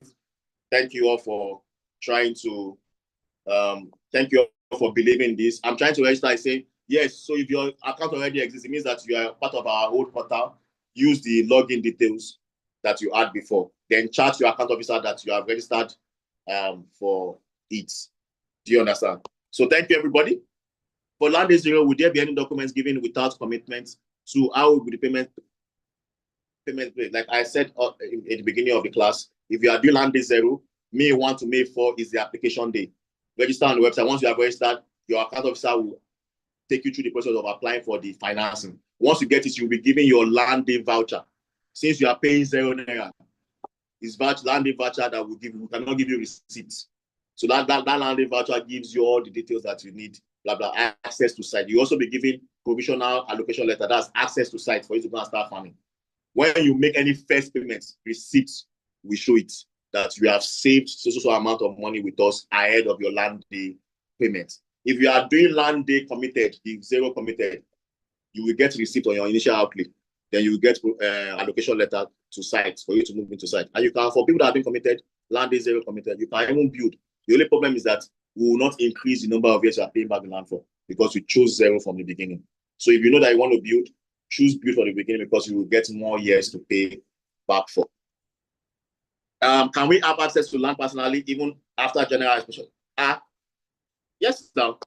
Thank you all for trying to thank you all for believing this. I'm trying to register. I say yes. So if your account already exists, it means that you are part of our old portal. Use the login details that you had before. Then chat your account officer that you have registered for it. Do you understand? So thank you, everybody. For Landey 0, would there be any documents given without commitment to how would the payment made? Like I said in the beginning of the class, if you are doing Landey 0, May 1 to May 4 is the application day. Register on the website. Once you have registered, your account officer will take you through the process of applying for the financing. Once you get it, you'll be given your Landey voucher. Since you are paying 0 naira, it's Landey voucher that will give you, cannot give you receipts. So that Landey voucher gives you all the details that you need, blah, blah, access to site. You also be given provisional allocation letter. That's access to site for you to go and start farming. When you make any first payments, receipts, we show it that you have saved so amount of money with us ahead of your Landey payment. If you are doing Landey committed, the 0 committed, you will get receipt on your initial outlay. Then you will get allocation letter to site for you to move into site. And you can, for people that have been committed, Landey 0 committed, you can even build. The only problem is that we will not increase the number of years you are paying back the land for because we chose 0 from the beginning. So if you know that you want to build, choose build from the beginning because you will get more years to pay back for. Can we have access to land personally even after general inspection? Yes, now.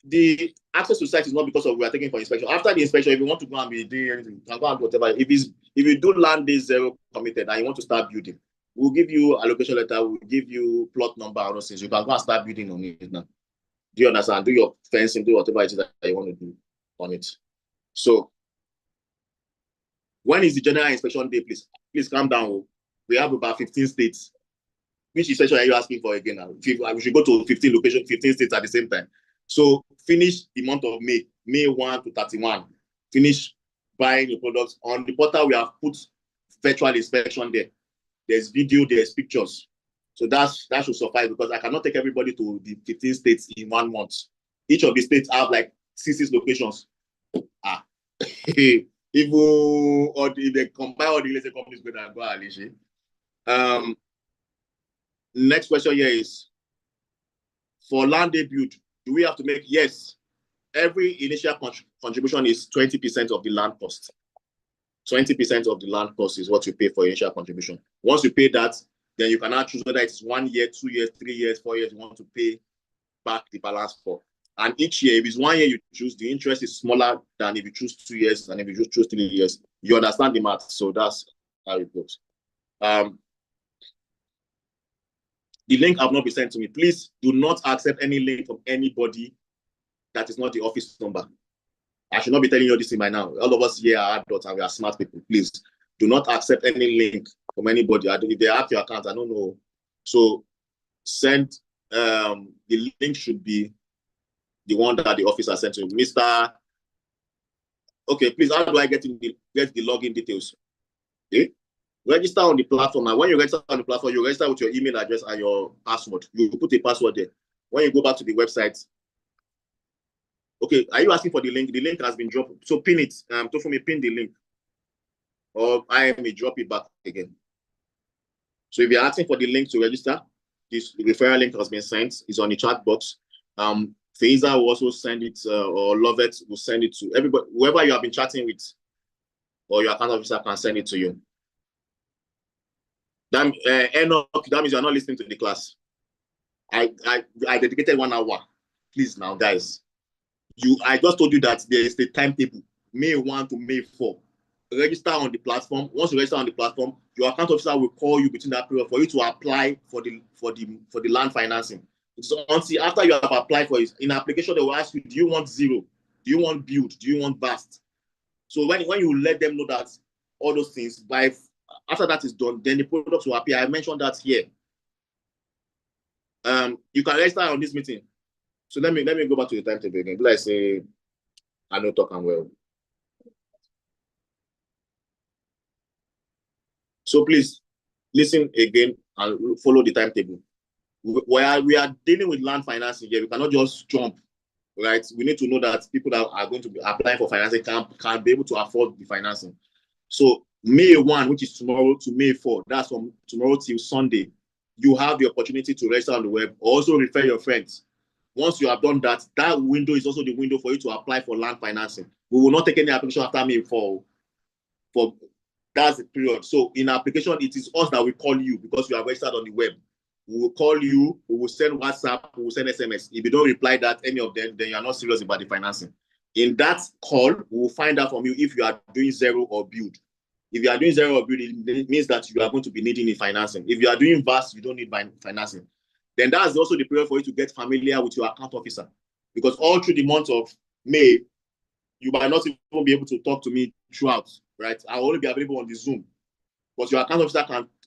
The access to site is not because of we are taking for inspection. After the inspection, if you want to go and be doing anything, you can go and do whatever. If you do Landey 0 committed and you want to start building, we'll give you allocation letter, we'll give you plot number, all those things. You can go and start building on it now. Do you understand? Do your fencing, do whatever it is that you want to do on it. So, when is the general inspection day, please? Please calm down. We have about 15 states. Which inspection are you asking for again now? We should go to 15 locations, 15 states at the same time. So, finish the month of May 1 to 31. Finish buying your products. On the portal, we have put virtual inspection there. There's video, there's pictures. So that should suffice because I cannot take everybody to the 15 states in 1 month. Each of the states have like 6 locations. If they combine all the real estate companies go and go Alicia. Next question here is, for Landey build, do we have to make? Yes. Every initial contribution is 20% of the land cost. 20% of the land cost is what you pay for initial contribution. Once you pay that, then you can now choose whether it's 1 year, 2 years, 3 years, 4 years you want to pay back the balance for. And each year, if it's 1 year you choose, the interest is smaller than if you choose 2 years and if you choose 3 years. You understand the math, so that's how it goes. The link have not been sent to me. Please do not accept any link from anybody that is not the office number. I should not be telling you this thing by now. All of us here are adults and we are smart people. Please do not accept any link from anybody. If they have your account, I don't know. So send the link should be the one that the officer sent to Mr. Okay, please, how do I get the login details? Okay. Register on the platform. And when you register on the platform, you register with your email address and your password. You put a password there. When you go back to the website, Okay, are you asking for the link? The link has been dropped. So pin it. Tofumi, pin the link. Or I may drop it back again. So if you're asking for the link to register, this referral link has been sent. It's on the chat box. Faiza will also send it, or Lovett will send it to everybody, whoever you have been chatting with, or your account officer can send it to you. That means you're not listening to the class. I dedicated 1 hour. Please now, guys. I just told you that there is a timetable, May 1 to May 4. Register on the platform. Once you register on the platform, your account officer will call you between that period for you to apply for the land financing. It's until after you have applied for it, in application, they will ask you, do you want zero? Do you want build? Do you want vast? So when you let them know that all those things, after that is done, then the products will appear. I mentioned that here. You can register on this meeting. So let me go back to the timetable again. Let's say I know talk and well. So please listen again and follow the timetable. We are dealing with land financing here. We cannot just jump, right? We need to know that people that are going to be applying for financing can be able to afford the financing. So May 1, which is tomorrow, to May 4, that's from tomorrow till Sunday, you have the opportunity to register on the web. Also refer your friends. Once you have done that, that window is also the window for you to apply for land financing. We will not take any application after May 4. That's the period. So in application, it is us that will call you because you are registered on the web. We will call you, we will send WhatsApp, we will send SMS. If you don't reply that, any of them, then you are not serious about the financing. In that call, we will find out from you if you are doing zero or build. If you are doing zero or build, it means that you are going to be needing the financing. If you are doing vast, you don't need financing. Then that's also the period for you to get familiar with your account officer. Because all through the month of May, you might not even be able to talk to me throughout, right? I'll only be available on the Zoom. But your account officer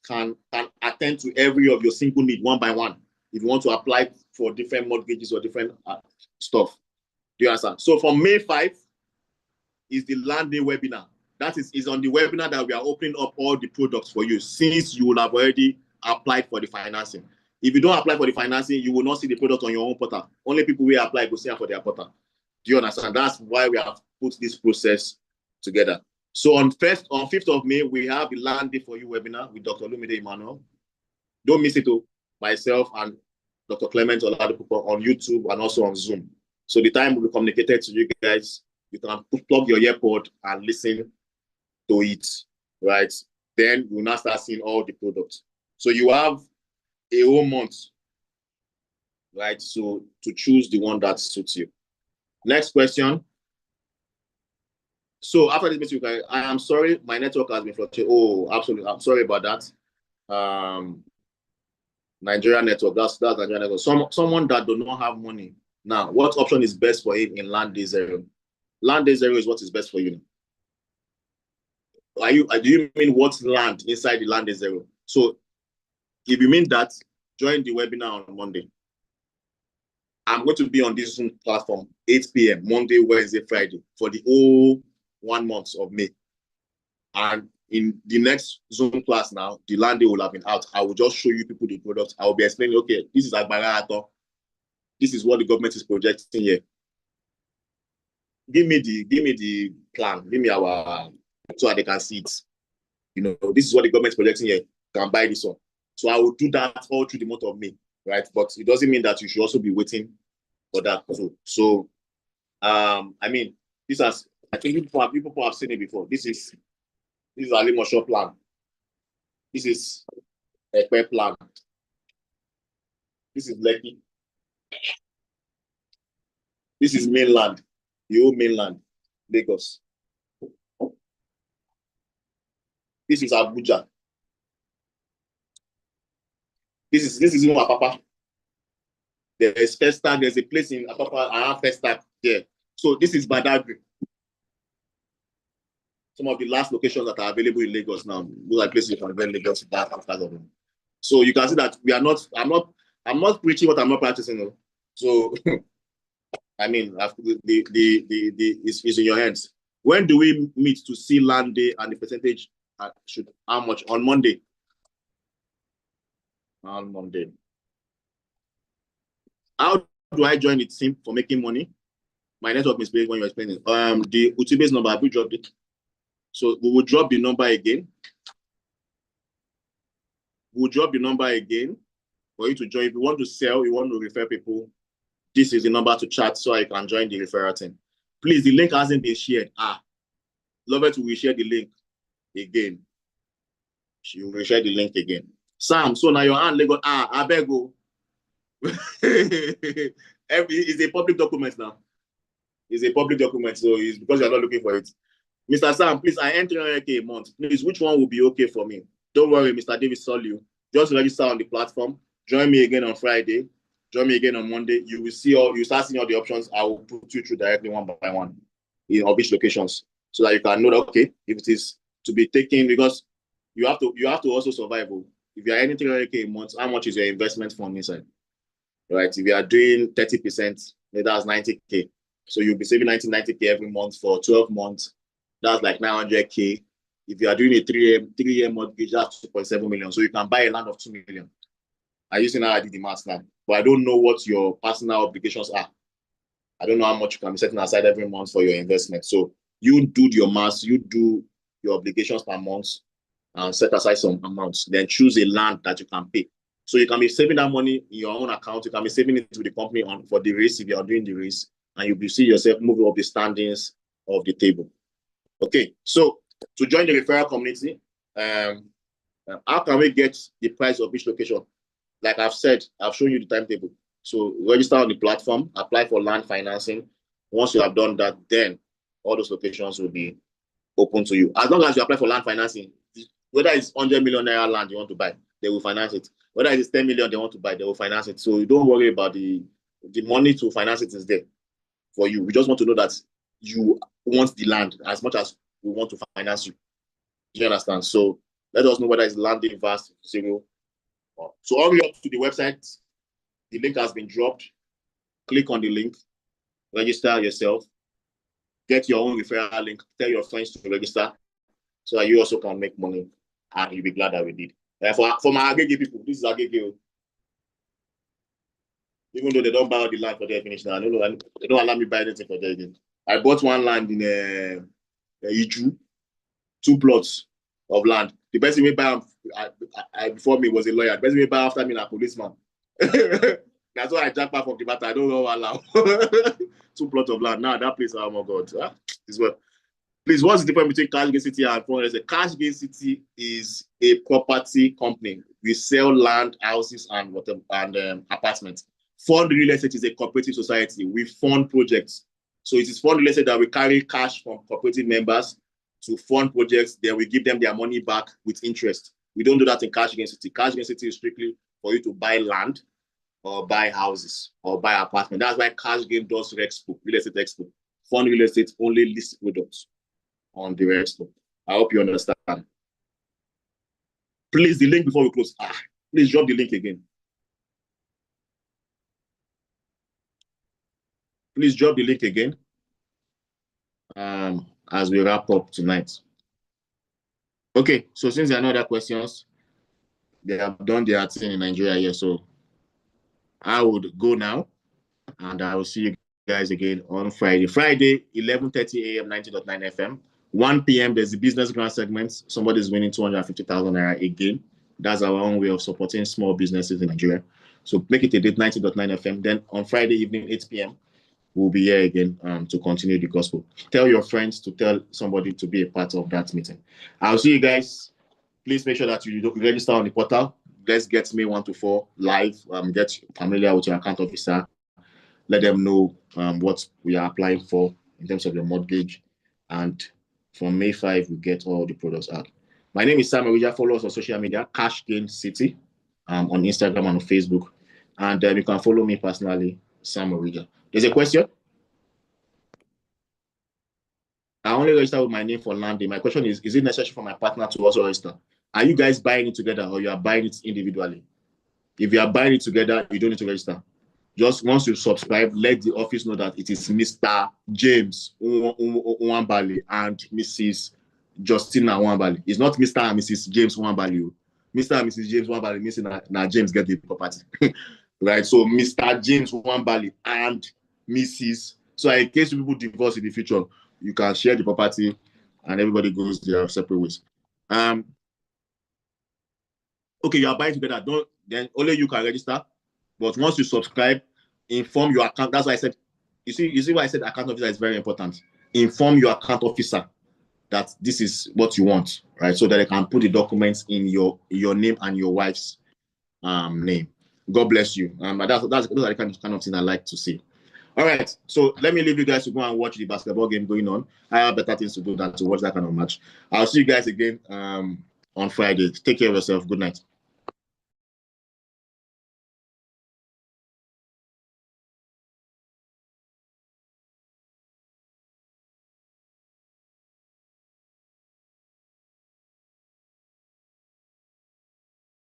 can attend to every of your single need one by one if you want to apply for different mortgages or different stuff. Do you understand? So from May 5 is the Landey webinar. That is on the webinar that we are opening up all the products for you since you will have already applied for the financing. If you don't apply for the financing, you will not see the product on your own portal. Only people who apply will see it for their portal. Do you understand? That's why we have put this process together. So on 5th of May, we have the Landey for You webinar with Dr. Lumide Emmanuel. Don't miss it, myself and Dr. Clement Oladipo on YouTube and also on Zoom. So the time will be communicated to you guys. You can plug your earpod and listen to it, right? Then you'll now start seeing all the products. So you have a whole month, right? So to choose the one that suits you. Next question. So after this meeting, I am sorry, my network has been fluctuating. Oh, absolutely. I'm sorry about that. Nigeria network, that's Nigeria network. Someone that do not have money. Now, what option is best for him in Landey Zero? Landey Zero is what is best for you. Do you mean what's land inside the Landey Zero? So if you mean that, join the webinar on Monday. I'm going to be on this Zoom platform 8 p.m. Monday, Wednesday, Friday for the whole 1 month of May. And in the next Zoom class now, the Landey will have been out. I will just show you people the products. I will be explaining, okay, this is Agbara. This is what the government is projecting here. Give me the plan. Give me our, so that they can see it. You know, this is what the government is projecting here. You can buy this one. So I will do that all through the month of May, right? But it doesn't mean that you should also be waiting for that too. So, I mean, I think people have seen it before. This is Ali Mosho plan. This is Ekpe plan. This is Lekki. This is mainland, the old mainland, Lagos. This is Abuja. This is in Apapa. There's Festac. There's a place in Apapa. I have Festac there. So this is Badagry. Some of the last locations that are available in Lagos now. Those are places you can get Lagos back after them. So you can see that we are not. I'm not preaching what I'm not practicing. So I mean, it's in your hands. When do we meet to see Landey and the percentage? How much on Monday? On Monday. How do I join the team for making money? My network misbehaved when you were explaining. The Utibe's number, have you dropped it? So we will drop the number again. We'll drop the number again for you to join. If you want to sell, you want to refer people, this is the number to chat so I can join the referral team. Please, the link hasn't been shared. Love it to reshare the link again. She will reshare the link again. Sam, so now your hand, Lego. I beg you. It's a public document now. It's a public document, so it's because you're not looking for it. Mr. Sam, please, I enter 300K a month. Please, which one will be okay for me? Don't worry, Mr. David saw you. Just register on the platform. Join me again on Friday. Join me again on Monday. You will see you start seeing all the options. I will put you through directly one by one in each locations so that you can know that, okay, if it is to be taken, because you have to also survive. If you are earning 300K a month, how much is your investment fund inside? Right? If you are doing 30%, that's 90K. So you'll be saving 90K every month for 12 months. That's like 900K. If you are doing a 3-year mortgage, that's 2.7 million. So you can buy a land of 2 million. I'm using how I did the math now. But I don't know what your personal obligations are. I don't know how much you can be setting aside every month for your investment. So you do your math, you do your obligations per month and set aside some amounts. Then choose a land that you can pay. So you can be saving that money in your own account. You can be saving it to the company for the race if you are doing the race. And you will see yourself moving up the standings of the table. Okay, so to join the referral community, how can we get the price of each location? Like I've said, I've shown you the timetable. So register on the platform, apply for land financing. Once you have done that, then all those locations will be open to you. As long as you apply for land financing, whether it's 100 million naira land you want to buy, they will finance it. Whether it's 10 million they want to buy, they will finance it. So you don't worry about the money to finance it is there for you. We just want to know that you want the land as much as we want to finance you. Do you understand? So let us know whether it's Landey Vast Zero. So hurry up to the website. The link has been dropped. Click on the link, register yourself, get your own referral link, tell your friends to register so that you also can make money and you'll be glad that we did. For my Agege people, this is Agege. Even though they don't buy the land for their finish now, they don't allow me buy anything for their again. I bought one land in Iju, 2 plots of land. The person we buy before me was a lawyer. The person we buy after me a policeman. That's why I jumped back from the matter. I don't know how allow 2 plots of land. Now that place, oh my God. This one. Please, what's the difference between Cash Gain City and fundraiser? Cash Gain City is a property company. We sell land, houses, and whatever, and apartments. Fund Real Estate is a cooperative society. We fund projects. So it is Fund Real Estate that we carry cash from cooperative members to fund projects. Then we give them their money back with interest. We don't do that in Cash Gain City. Cash Gain City is strictly for you to buy land or buy houses or buy apartments. That's why Cash Gain does Rexpo, Real Estate Expo. Fund Real Estate only lists products on the Rexpo. I hope you understand. Please, the link before we close. Please drop the link again. Please drop the link again as we wrap up tonight. Okay, so since there are no other questions, they have done their thing in Nigeria here. So I would go now, and I will see you guys again on Friday. Friday, 11:30 a.m., 90.9 FM. 1 p.m., there's the business grant segment. Somebody's winning 250,000 naira again. That's our own way of supporting small businesses in Nigeria. So make it a date, 90.9 FM. Then on Friday evening, 8 p.m., we'll be here again to continue the gospel. Tell your friends to tell somebody to be a part of that meeting. I'll see you guys. Please make sure that you register on the portal. Let's get May 1 to 4 live. Get familiar with your account officer. Let them know what we are applying for in terms of your mortgage. And from May 5, we get all the products out. My name is Sam Orija. Follow us on social media, Cash Gain City, on Instagram and on Facebook. And you can follow me personally, Sam Orija. There's a question? I only register with my name for Landey. My question is it necessary for my partner to also register? Are you guys buying it together or you are buying it individually? If you are buying it together, you don't need to register. Just once you subscribe, let the office know that it is Mr. James Nwambali and Mrs. Justina Nwambali. It's not Mr. and Mrs. James Nwambali. Mr. and Mrs. James Nwambali means now James get the property. Right? So Mr. James Nwambali and Mrs. So in case people divorce in the future, you can share the property and everybody goes their separate ways. Okay, you are buying together. Then only you can register. But once you subscribe, inform your account. That's why I said, you see why I said account officer is very important. Inform your account officer that this is what you want, right? So that they can put the documents in your name and your wife's name. God bless you. Those are the kind of things I like to see. All right, so let me leave you guys to go and watch the basketball game going on. I have better things to do than to watch that kind of match. I'll see you guys again on Friday. Take care of yourself. Good night.